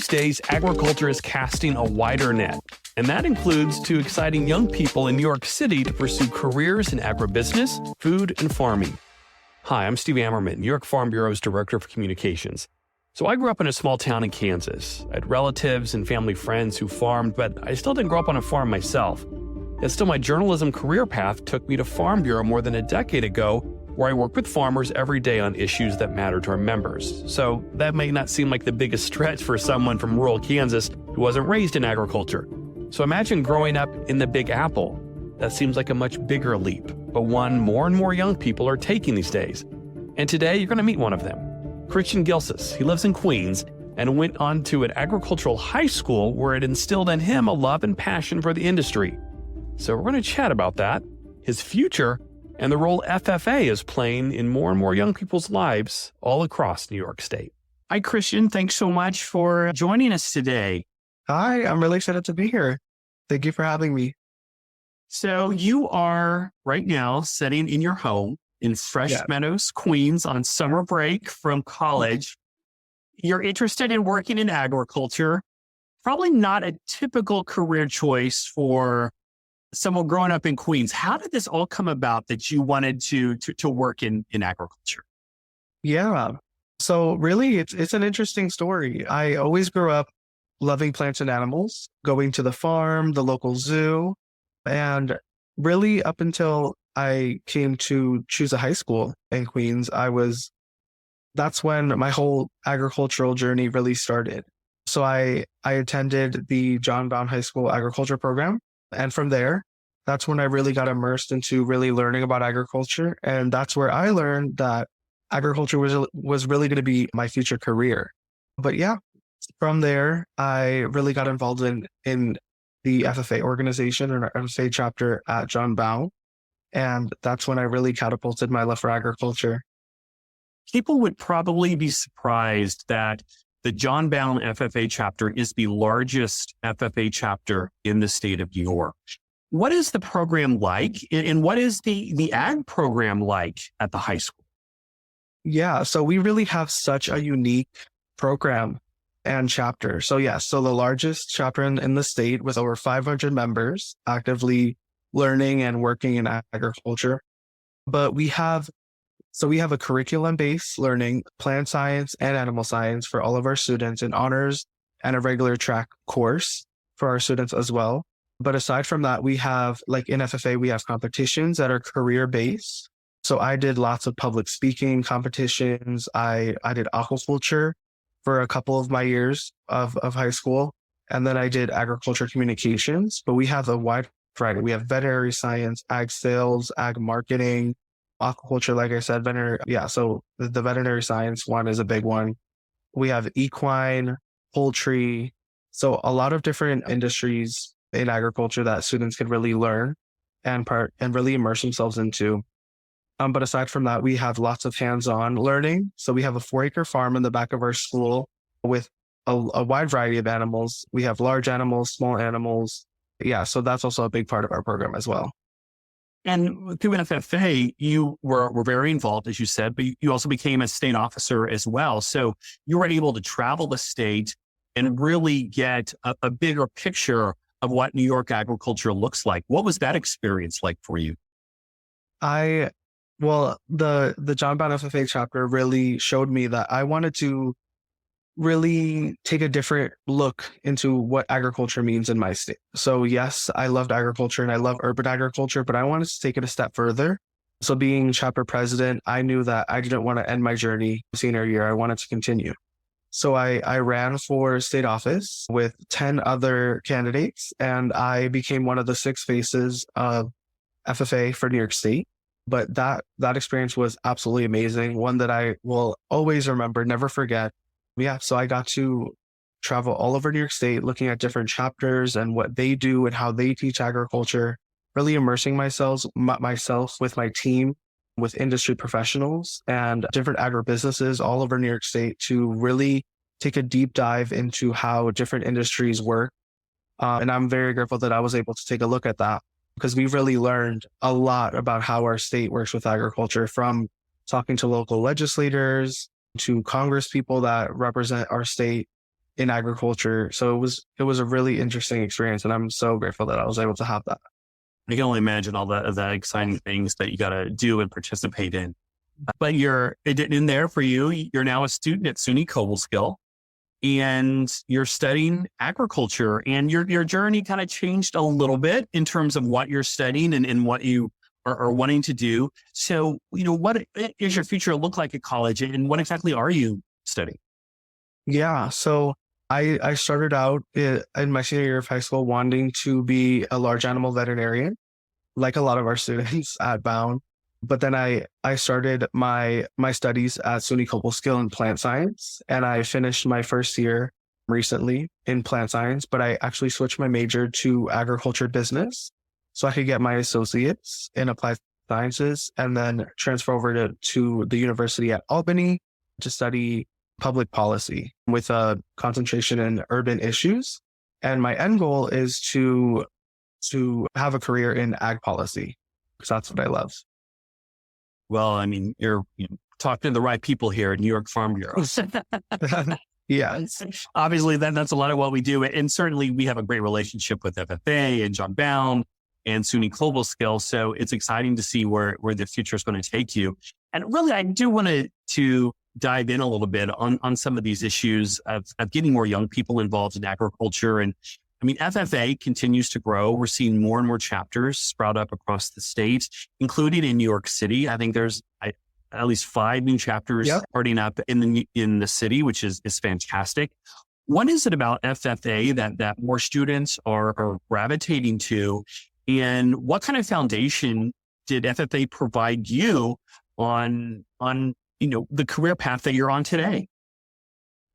These days, agriculture is casting a wider net, and that includes to exciting young people in New York City to pursue careers in agribusiness, food, and farming. Hi, I'm Steve Ammerman, New York Farm Bureau's Director of Communications. So I grew up in a small town in Kansas. I had relatives and family friends who farmed, but I still didn't grow up on a farm myself. Yet still, my journalism career path took me to Farm Bureau more than a decade ago, where I work with farmers every day on issues that matter to our members. So that may not seem like the biggest stretch for someone from rural Kansas who wasn't raised in agriculture. So imagine growing up in the Big Apple. That seems like a much bigger leap, but one more and more young people are taking these days. And today you're going to meet one of them. Cristian Gilcess. He lives in Queens and went on to an agricultural high school where it instilled in him a love and passion for the industry. So we're going to chat about that, his future, and the role FFA is playing in more and more young people's lives all across New York State. Hi, Cristian. Thanks so much for joining us today. Hi, I'm really excited to be here. Thank you for having me. So you are right now sitting in your home in Fresh Meadows, Queens on summer break from college. You're interested in working in agriculture, probably not a typical career choice for someone growing up in Queens. How did this all come about that you wanted to work in agriculture? Yeah. So really, it's an interesting story. I always grew up loving plants and animals, going to the farm, the local zoo, and really up until I came to choose a high school in Queens, that's when my whole agricultural journey really started. So I attended the John Brown High School agriculture program. And from there, that's when I really got immersed into really learning about agriculture. And that's where I learned that agriculture was really going to be my future career. But yeah, from there, I really got involved in the FFA organization or FFA chapter at John Brown. And that's when I really catapulted my love for agriculture. People would probably be surprised that the John Brown FFA chapter is the largest FFA chapter in the state of New York. What is the program like, and what is the ag program like at the high school? Yeah, so we really have such a unique program and chapter. So the largest chapter in the state with over 500 members actively learning and working in agriculture. But we have a curriculum-based learning, plant science and animal science for all of our students in honors and a regular track course for our students as well. But aside from that, we have, like in FFA, we have competitions that are career-based. So I did lots of public speaking competitions. I did aquaculture for a couple of my years of high school. And then I did agriculture communications, but we have a wide variety. We have veterinary science, ag sales, ag marketing, aquaculture, like I said, so the veterinary science one is a big one. We have equine, poultry. So a lot of different industries in agriculture that students can really learn and really immerse themselves into. But aside from that, we have lots of hands-on learning. So we have a 4-acre farm in the back of our school with a wide variety of animals. We have large animals, small animals. Yeah, so that's also a big part of our program as well. And through FFA, you were very involved, as you said, but you also became a state officer as well. So you were able to travel the state and really get a bigger picture of what New York agriculture looks like. What was that experience like for you? The John Brown FFA chapter really showed me that I wanted to really take a different look into what agriculture means in my state. So yes, I loved agriculture and I love urban agriculture, but I wanted to take it a step further. So being chapter president, I knew that I didn't want to end my journey senior year. I wanted to continue. So I ran for state office with 10 other candidates, and I became one of the 6 faces of FFA for New York State. But that experience was absolutely amazing. One that I will always remember, never forget. Yeah, so I got to travel all over New York State, looking at different chapters and what they do and how they teach agriculture, really immersing myself with my team, with industry professionals and different agribusinesses all over New York State to really take a deep dive into how different industries work. And I'm very grateful that I was able to take a look at that, because we really learned a lot about how our state works with agriculture, from talking to local legislators to Congress people that represent our state, in agriculture. So it was a really interesting experience, and I'm so grateful that I was able to have that. I can only imagine all the exciting things that you got to do and participate in. But you're in there for you. You're now a student at SUNY Cobleskill, and you're studying agriculture, and your journey kind of changed a little bit in terms of what you're studying and what you are wanting to do. So, what is your future look like at college, and what exactly are you studying? Yeah. So I started out in my senior year of high school wanting to be a large animal veterinarian, like a lot of our students at Bound. But then I started my studies at SUNY Cobleskill in plant science, and I finished my first year recently in plant science, but I actually switched my major to agriculture business so I could get my associates in applied sciences and then transfer over to the university at Albany to study public policy with a concentration in urban issues. And my end goal is to have a career in ag policy, because that's what I love. Well, I mean, you're talking to the right people here at New York Farm Bureau. Yeah. Obviously, that's a lot of what we do. And certainly we have a great relationship with FFA and John Bound and SUNY Cobleskill. So it's exciting to see where the future is going to take you. And really, I do want to dive in a little bit on some of these issues of getting more young people involved in agriculture. And I mean, FFA continues to grow. We're seeing more and more chapters sprout up across the state, including in New York City. I think there's at least 5 new chapters starting up in the city, which is fantastic. What is it about FFA that more students are gravitating to? And what kind of foundation did FFA provide you on the career path that you're on today?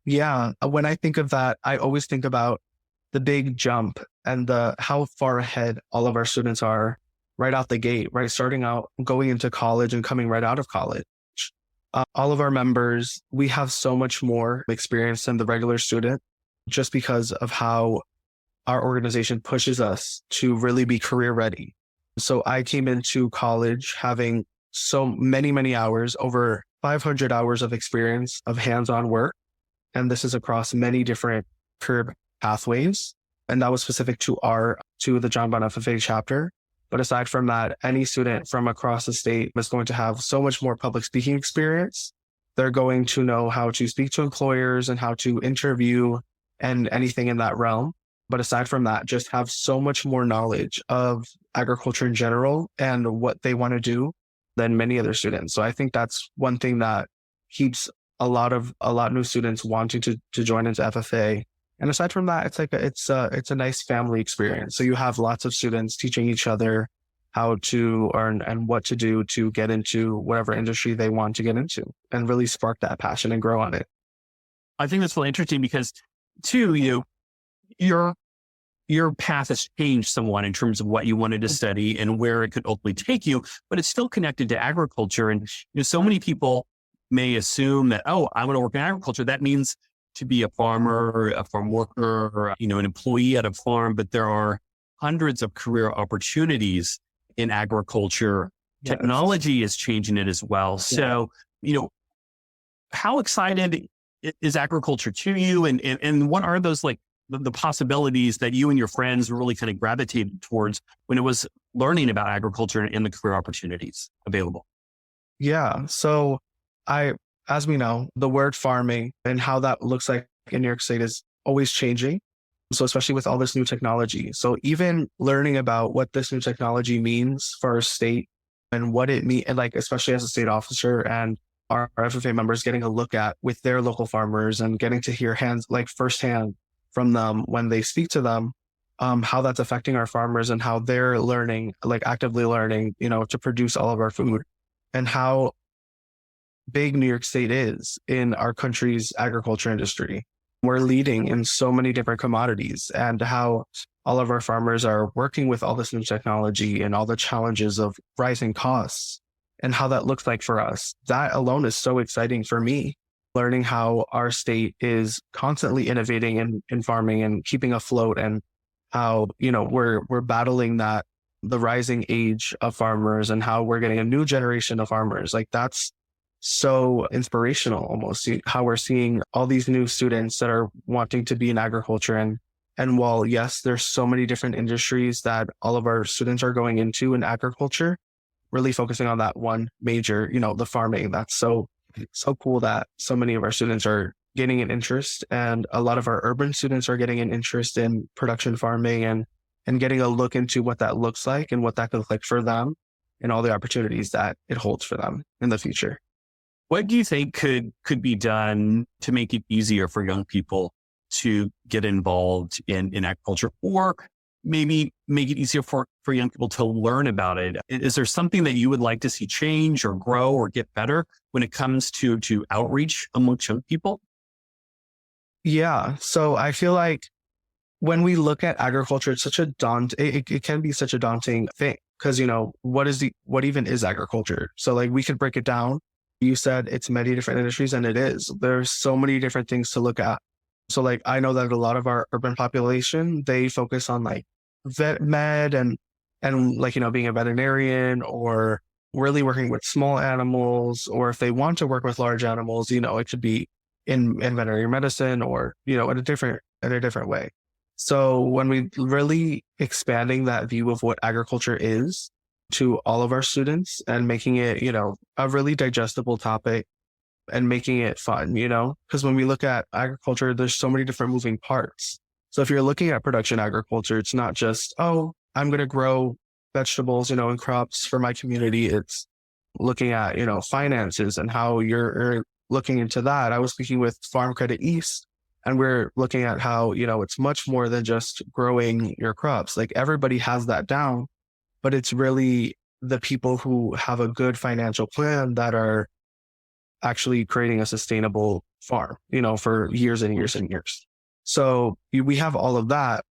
Yeah. When I think of that, I always think about the big jump and how far ahead all of our students are right out the gate, right? Starting out, going into college and coming right out of college. All of our members, we have so much more experience than the regular student just because of how our organization pushes us to really be career ready. So I came into college having so many hours, over 500 hours of experience of hands-on work. And this is across many different career pathways. And that was specific to the John Bound FFA chapter. But aside from that, any student from across the state is going to have so much more public speaking experience. They're going to know how to speak to employers and how to interview and anything in that realm. But aside from that, just have so much more knowledge of agriculture in general and what they want to do than many other students. So I think that's one thing that keeps a lot of new students wanting to join into FFA. And aside from that, it's a nice family experience. So you have lots of students teaching each other how to earn and what to do to get into whatever industry they want to get into and really spark that passion and grow on it. I think that's really interesting because too, your path has changed somewhat in terms of what you wanted to study and where it could ultimately take you, but it's still connected to agriculture. And so many people may assume that, oh, I want to work in agriculture. That means to be a farmer, a farm worker, or, an employee at a farm, but there are hundreds of career opportunities in agriculture. Yes. Technology is changing it as well. Yeah. So, how excited is agriculture to you? And what are those the possibilities that you and your friends really kind of gravitated towards when it was learning about agriculture and the career opportunities available? Yeah. So as we know, the word farming and how that looks like in New York State is always changing. So especially with all this new technology. So even learning about what this new technology means for our state and what it means, and especially as a state officer and our FFA members getting a look at with their local farmers and getting to hear firsthand from them when they speak to them, how that's affecting our farmers and how they're learning, actively learning, to produce all of our food, and how big New York State is in our country's agriculture industry. We're leading in so many different commodities, and how all of our farmers are working with all this new technology and all the challenges of rising costs and how that looks like for us. That alone is so exciting for me, learning how our state is constantly innovating in farming and keeping afloat, and how, we're battling the rising age of farmers and how we're getting a new generation of farmers. That's so inspirational almost, how we're seeing all these new students that are wanting to be in agriculture. And while, yes, there's so many different industries that all of our students are going into in agriculture, really focusing on that one major, the farming. That's so cool that so many of our students are gaining an interest, and a lot of our urban students are getting an interest in production farming and getting a look into what that looks like and what that could look like for them and all the opportunities that it holds for them in the future. What do you think could be done to make it easier for young people to get involved in agriculture, or maybe make it easier for young people to learn about it? Is there something that you would like to see change or grow or get better when it comes to outreach amongst young people? Yeah. So I feel like when we look at agriculture, it's such a it can be such a daunting thing because, what even is agriculture? So like we could break it down. You said it's many different industries, and it is. There's so many different things to look at. So like, I know that a lot of our urban population, they focus on like vet med and like, being a veterinarian or really working with small animals, or if they want to work with large animals, it could be in veterinary medicine or, in a different way. So when we really expanding that view of what agriculture is to all of our students and making it, a really digestible topic and making it fun, because when we look at agriculture, there's so many different moving parts. So if you're looking at production agriculture, it's not just, oh, I'm going to grow vegetables, and crops for my community. It's looking at, finances and how you're looking into that. I was speaking with Farm Credit East, and we're looking at how, it's much more than just growing your crops. Like everybody has that down, but it's really the people who have a good financial plan that are actually creating a sustainable farm, for years and years and years. So we have all of that,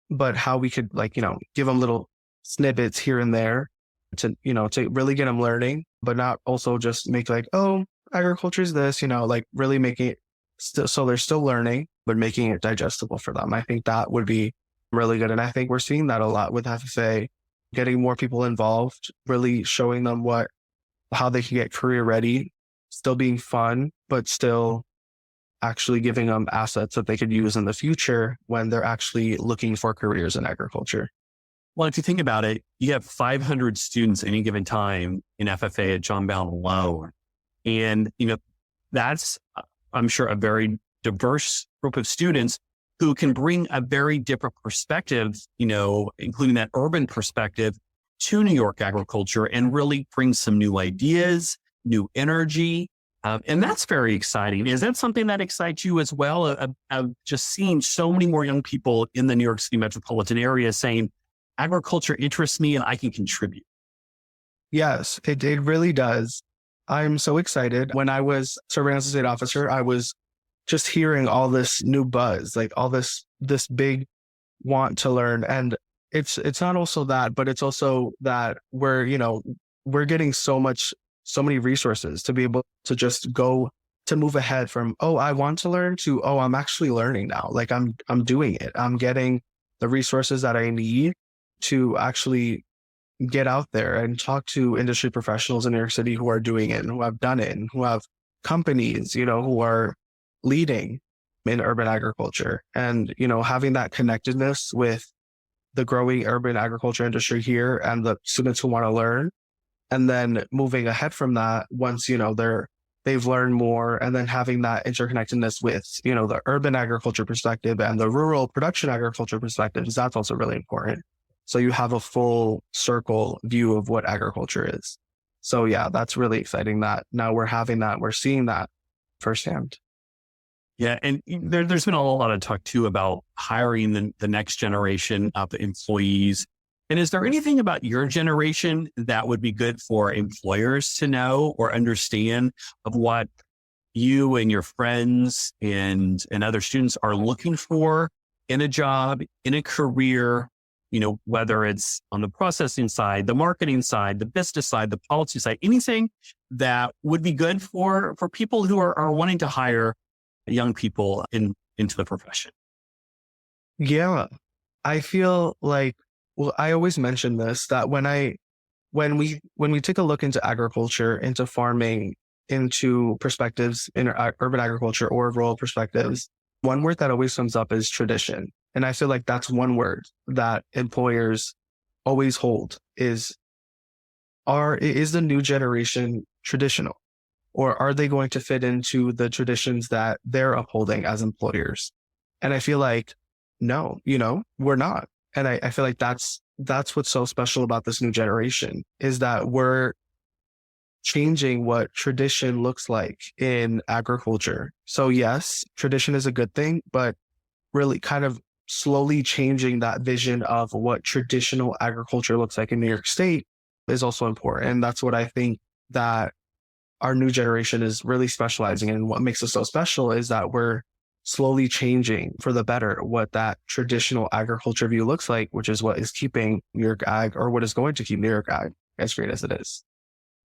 but how we could give them little snippets here and there to really get them learning, but not also just make like, oh, agriculture is this, really making it so they're still learning, but making it digestible for them. I think that would be really good. And I think we're seeing that a lot with FFA, getting more people involved, really showing them how they can get career ready, still being fun, but still actually giving them assets that they could use in the future when they're actually looking for careers in agriculture. Well, if you think about it, you have 500 students at any given time in FFA at John Bowne alone. And, that's, I'm sure, a very diverse group of students who can bring a very different perspective, including that urban perspective to New York agriculture and really bring some new ideas, new energy. And that's very exciting. Is that something that excites you as well? Of just seeing so many more young people in the New York City metropolitan area saying, agriculture interests me and I can contribute. Yes, it really does. I'm so excited. When I was serving as a state officer, I was just hearing all this new buzz, like all this big want to learn. And it's not also that, but it's also that we're getting so many resources to be able to just go to move ahead from, oh, I want to learn to, oh, I'm actually learning now. Like I'm doing it. I'm getting the resources that I need to actually get out there and talk to industry professionals in New York City who are doing it and who have done it and who have companies, who are leading in urban agriculture, and, having that connectedness with the growing urban agriculture industry here and the students who want to learn. And then moving ahead from that, once, they've learned more, and then having that interconnectedness with, the urban agriculture perspective and the rural production agriculture perspective, that's also really important. So you have a full circle view of what agriculture is. So yeah, that's really exciting that now we're seeing that firsthand. Yeah. And there's been a lot of talk too about hiring the next generation of employees. And is there anything about your generation that would be good for employers to know or understand of what you and your friends and other students are looking for in a job, in a career, whether it's on the processing side, the marketing side, the business side, the policy side, anything that would be good for people who are wanting to hire young people into the profession? Yeah, I feel like, well, I always mention this, that when we take a look into agriculture, into farming, into perspectives in urban agriculture or rural perspectives, one word that always comes up is tradition. And I feel like that's one word that employers always hold is the new generation traditional? Or are they going to fit into the traditions that they're upholding as employers? And I feel like, no, we're not. And I feel like that's what's so special about this new generation is that we're changing what tradition looks like in agriculture. So yes, tradition is a good thing, but really kind of slowly changing that vision of what traditional agriculture looks like in New York State is also important. And that's what I think that our new generation is really specializing in. What makes us so special is that we're slowly changing for the better what that traditional agriculture view looks like, which is what is keeping New York Ag, or what is going to keep New York Ag as great as it is.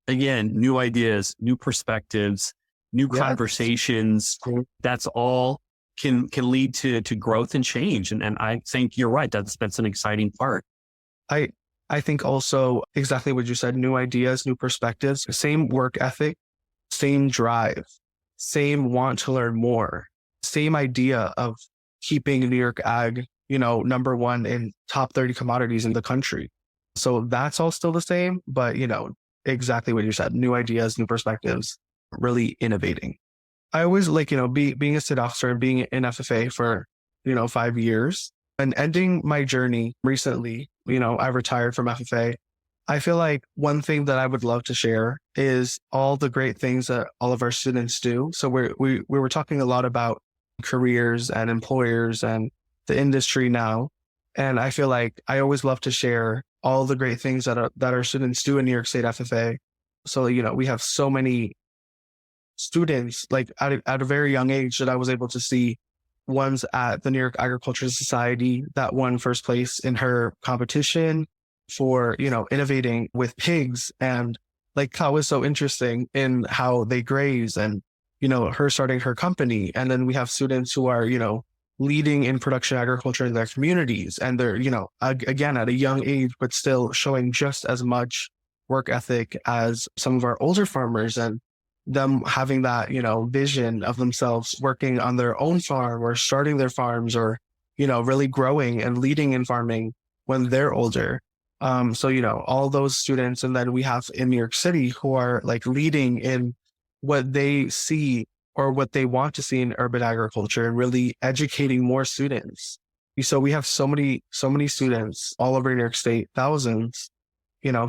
Again, new ideas, new perspectives, new conversations. That's all can lead to growth and change. And I think you're right. That's an exciting part. I think also exactly what you said, new ideas, new perspectives, same work ethic, same drive, same want to learn more, same idea of keeping New York Ag, number one in top 30 commodities in the country. So that's all still the same, but exactly what you said, new ideas, new perspectives, really innovating. I always like, being a state officer and being in FFA for, 5 years and ending my journey recently, I retired from FFA. I feel like one thing that I would love to share is all the great things that all of our students do. So we were talking a lot about careers and employers and the industry now. And I feel like I always love to share all the great things that our students do in New York State FFA. So, we have so many students like at a very young age that I was able to see. One's at the New York Agricultural Society that won first place in her competition for, innovating with pigs. And like that was so interesting in how they graze and, her starting her company. And then we have students who are, leading in production agriculture in their communities. And they're, again, at a young age, but still showing just as much work ethic as some of our older farmers, and them having that, vision of themselves working on their own farm or starting their farms or, really growing and leading in farming when they're older. So, all those students. And then we have in New York City who are like leading in what they see or what they want to see in urban agriculture and really educating more students. So we have so many students all over New York State, thousands,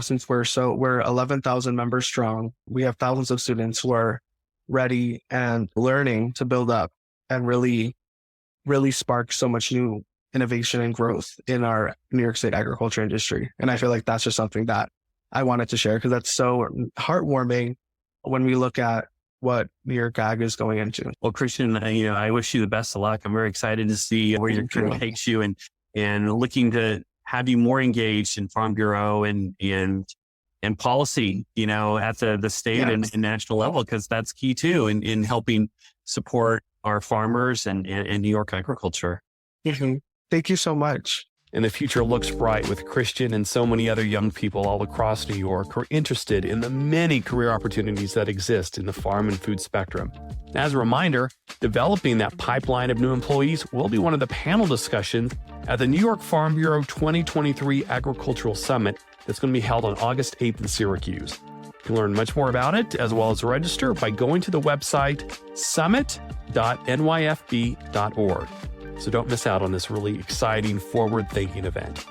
since we're 11,000 members strong, we have thousands of students who are ready and learning to build up and really, really spark so much new innovation and growth in our New York State agriculture industry. And I feel like that's just something that I wanted to share because that's so heartwarming when we look at what New York Ag is going into. Well, Cristian, I wish you the best of luck. I'm very excited to see where your career takes you and looking to have you more engaged in Farm Bureau and policy, at the state and national level, because that's key too in helping support our farmers and New York agriculture. Mm-hmm. Thank you so much. And the future looks bright with Cristian and so many other young people all across New York who are interested in the many career opportunities that exist in the farm and food spectrum. As a reminder, developing that pipeline of new employees will be one of the panel discussions at the New York Farm Bureau 2023 Agricultural Summit that's going to be held on August 8th in Syracuse. You can learn much more about it as well as register by going to the website summit.nyfb.org. So don't miss out on this really exciting, forward-thinking event.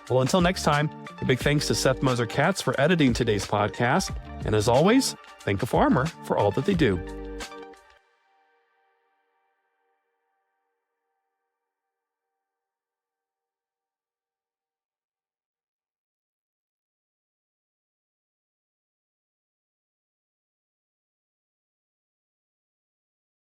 Well, until next time, a big thanks to Seth Moser-Katz for editing today's podcast. And as always, thank a farmer for all that they do.